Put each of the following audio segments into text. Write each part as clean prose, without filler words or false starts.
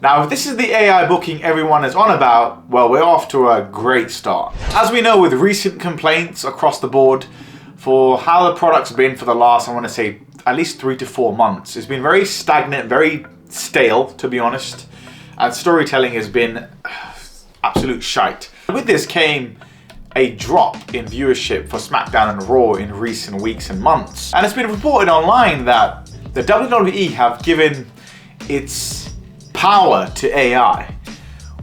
Now, if this is the AI booking everyone is on about, well, we're off to a great start. As we know, with recent complaints across the board for how the product's been for the last, I want to say, at least 3 to 4 months, it's been very stagnant, very stale, to be honest, and storytelling has been absolute shite. With this came a drop in viewership for SmackDown and Raw in recent weeks and months. And it's been reported online that the WWE have given its power to AI,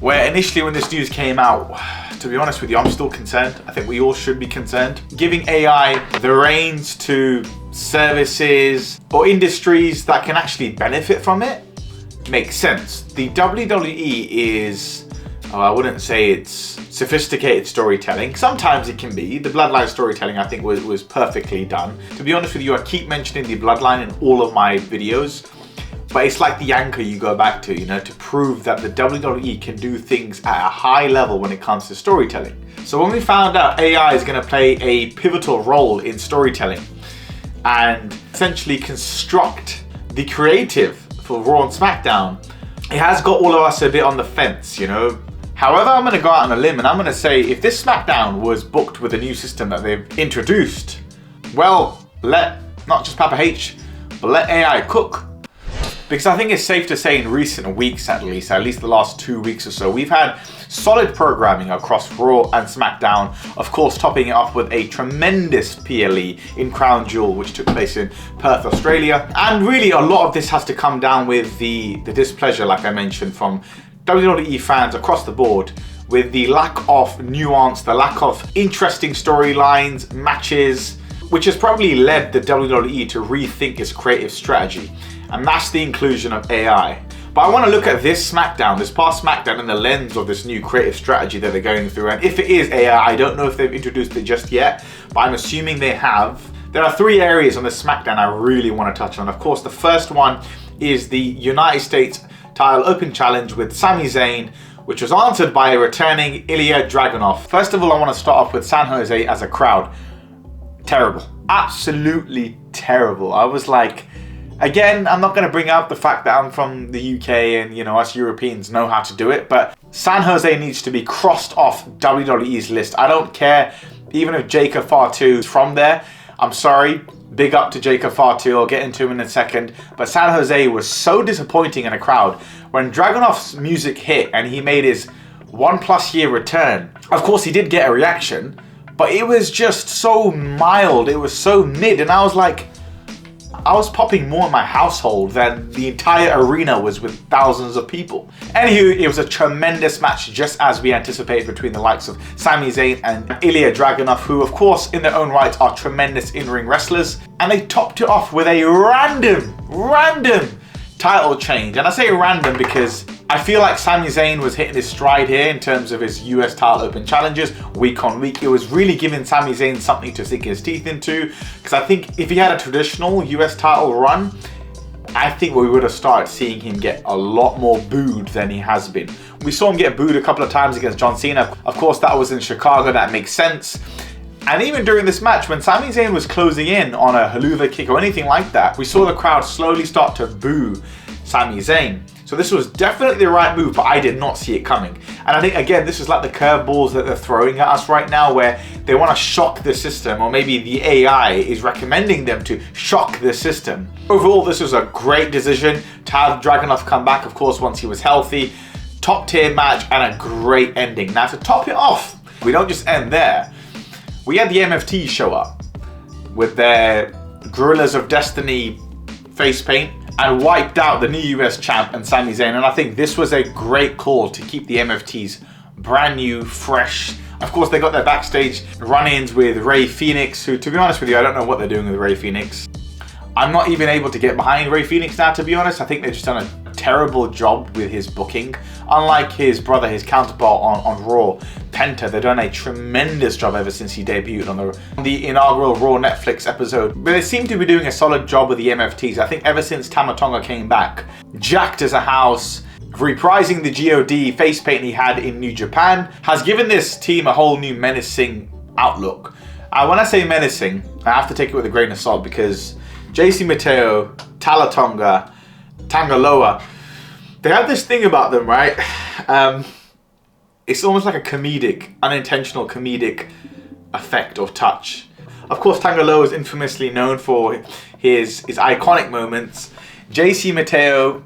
where initially when this news came out, to be honest with you, I'm still concerned. I think we all should be concerned. Giving AI the reins to services or industries that can actually benefit from it makes sense. The WWE is, I wouldn't say it's sophisticated storytelling. Sometimes it can be. The Bloodline storytelling, I think, was perfectly done. To be honest with you, I keep mentioning the Bloodline in all of my videos, but it's like the anchor you go back to, to prove that the WWE can do things at a high level when it comes to storytelling. So when we found out AI is going to play a pivotal role in storytelling and essentially construct the creative for Raw and SmackDown, it has got all of us a bit on the fence, However, I'm going to go out on a limb and I'm going to say if this SmackDown was booked with a new system that they've introduced, well, let not just Papa H, but let AI cook. Because I think it's safe to say in recent weeks at least the last 2 weeks or so, we've had solid programming across Raw and SmackDown, of course topping it off with a tremendous PLE in Crown Jewel, which took place in Perth, Australia. And really a lot of this has to come down with the displeasure, like I mentioned, from WWE fans across the board with the lack of nuance, the lack of interesting storylines, matches, which has probably led the WWE to rethink its creative strategy. And that's the inclusion of AI. But I want to look at this SmackDown, this past SmackDown, in the lens of this new creative strategy that they're going through. And if it is AI, I don't know if they've introduced it just yet, but I'm assuming they have. There are 3 areas on this SmackDown I really want to touch on. Of course, the first one is the United States title open challenge with Sami Zayn, which was answered by a returning Ilja Dragunov. First of all, I want to start off with San Jose as a crowd. Terrible. Absolutely terrible. I was like, again, I'm not going to bring up the fact that I'm from the UK and, us Europeans know how to do it, but San Jose needs to be crossed off WWE's list. I don't care even if Jacob Fatu is from there. I'm sorry. Big up to Jacob Fatu. I'll get into him in a second. But San Jose was so disappointing in a crowd. When Dragunov's music hit and he made his 1+ year return, of course he did get a reaction, but it was just so mild. It was so mid. And I was like, I was popping more in my household than the entire arena was with thousands of people. Anywho, it was a tremendous match, just as we anticipated, between the likes of Sami Zayn and Ilja Dragunov, who of course in their own right are tremendous in-ring wrestlers. And they topped it off with a random title change. And I say random because I feel like Sami Zayn was hitting his stride here in terms of his US title open challenges week on week. It was really giving Sami Zayn something to sink his teeth into, because I think if he had a traditional US title run, I think we would have started seeing him get a lot more booed than he has been. We saw him get booed a couple of times against John Cena. Of course, that was in Chicago. That makes sense. And even during this match, when Sami Zayn was closing in on a haluva kick or anything like that, we saw the crowd slowly start to boo Sami Zayn. So this was definitely the right move, but I did not see it coming. And I think, again, this is like the curveballs that they're throwing at us right now, where they want to shock the system, or maybe the AI is recommending them to shock the system. Overall, this was a great decision to have Dragunov come back, of course, once he was healthy. Top tier match and a great ending. Now, to top it off, we don't just end there. We had the MFTs show up with their Gorillas of Destiny face paint and wiped out the new US champ and Sami Zayn. And I think this was a great call to keep the MFTs brand new, fresh. Of course, they got their backstage run-ins with Rey Fenix, who, to be honest with you, I don't know what they're doing with Rey Fenix. I'm not even able to get behind Rey Fenix now, to be honest. I think they've just done a terrible job with his booking. Unlike his brother, his counterpart on Raw, Penta, they've done a tremendous job ever since he debuted on the inaugural Raw Netflix episode. But they seem to be doing a solid job with the MFTs. I think ever since Tama Tonga came back, jacked as a house, reprising the GOD face paint he had in New Japan, has given this team a whole new menacing outlook. When I say menacing, I have to take it with a grain of salt, because JC Mateo, Tala Tonga, Tangaloa, They have this thing about them, right? It's almost like a comedic, unintentional comedic effect or touch. Of course, Tangaloa is infamously known for his iconic moments. JC Mateo,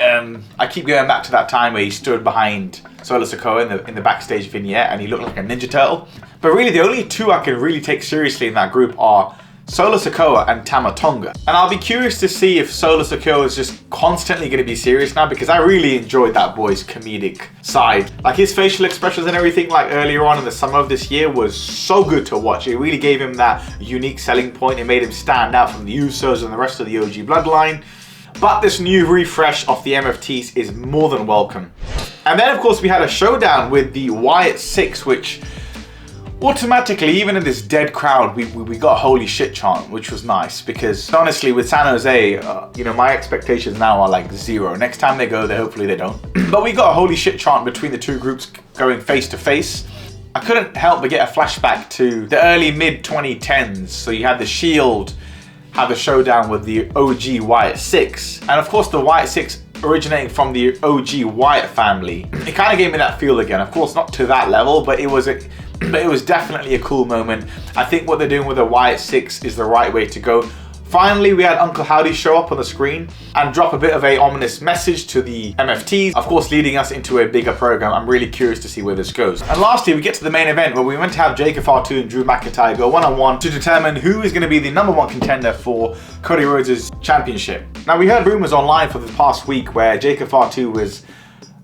I keep going back to that time where he stood behind Solo Sikoa in the backstage vignette and he looked like a Ninja Turtle. But really, the only two I can really take seriously in that group are Solo Sikoa and Tama Tonga. And I'll be curious to see if Solo Sikoa is just constantly going to be serious now, because I really enjoyed that boy's comedic side. Like his facial expressions and everything, like earlier on in the summer of this year, was so good to watch. It really gave him that unique selling point. It made him stand out from the Usos and the rest of the OG Bloodline. But this new refresh of the MFTs is more than welcome. And then of course we had a showdown with the Wyatt 6, which automatically, even in this dead crowd, we got a holy shit chant, which was nice, because honestly with San Jose, you know, my expectations now are like zero. Next time they go there, hopefully they don't. But we got a holy shit chant between the two groups going face to face. I couldn't help but get a flashback to the early mid 2010s. So you had the Shield have a showdown with the OG Wyatt 6. And of course the Wyatt 6 originating from the OG Wyatt family. It kind of gave me that feel again. Of course not to that level, but it was definitely a cool moment. I think what they're doing with the Wyatt 6 is the right way to go. Finally, we had Uncle Howdy show up on the screen and drop a bit of a ominous message to the MFTs, of course leading us into a bigger program. I'm really curious to see where this goes. And lastly, we get to the main event where we meant to have Jacob R2 and Drew McIntyre go one-on-one to determine who is going to be the #1 contender for Cody Rhodes' championship. Now, we heard rumors online for the past week where Jacob R2 was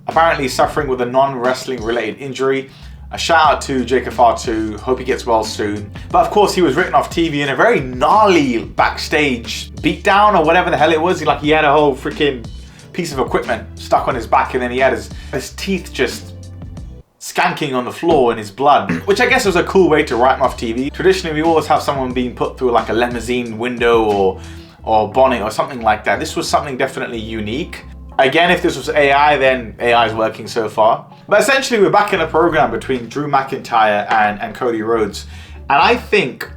apparently suffering with a non-wrestling related injury. A shout out to Jacob R2, hope he gets well soon. But of course he was written off TV in a very gnarly backstage beatdown or whatever the hell it was. He had a whole freaking piece of equipment stuck on his back, and then he had his teeth just skanking on the floor in his blood, which I guess was a cool way to write him off TV. Traditionally we always have someone being put through like a limousine window or bonnet or something like that. This was something definitely unique. Again, if this was AI, then AI is working so far. But essentially, we're back in a program between Drew McIntyre and Cody Rhodes. And I think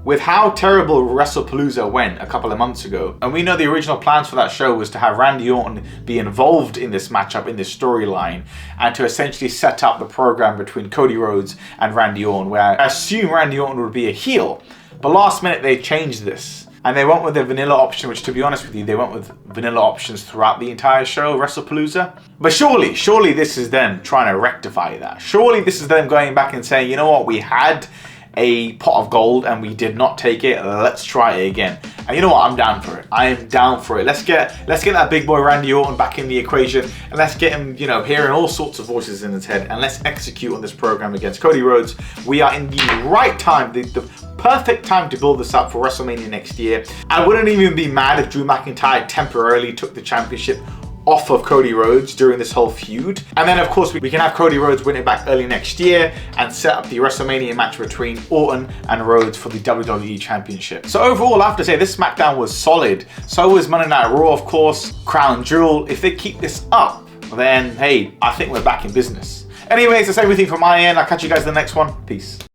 with how terrible WrestlePalooza went a couple of months ago, and we know the original plans for that show was to have Randy Orton be involved in this matchup, in this storyline, and to essentially set up the program between Cody Rhodes and Randy Orton, where I assume Randy Orton would be a heel. But last minute, they changed this. And they went with the vanilla option, which, to be honest with you, they went with vanilla options throughout the entire show, WrestlePalooza. But surely this is them trying to rectify that. Surely this is them going back and saying, you know what, we had a pot of gold and we did not take it. Let's try it again. And you know what, I'm down for it. I am down for it. Let's get that big boy Randy Orton back in the equation, and let's get him, you know, hearing all sorts of voices in his head, and let's execute on this program against Cody Rhodes. We are in the right time, the perfect time to build this up for WrestleMania next year. I wouldn't even be mad if Drew McIntyre temporarily took the championship off of Cody Rhodes during this whole feud. And then of course we can have Cody Rhodes win it back early next year and set up the WrestleMania match between Orton and Rhodes for the WWE Championship. So overall, I have to say this SmackDown was solid. So was Monday Night Raw, of course, Crown Jewel. If they keep this up, then hey, I think we're back in business. Anyways, that's everything from my end. I'll catch you guys in the next one. Peace.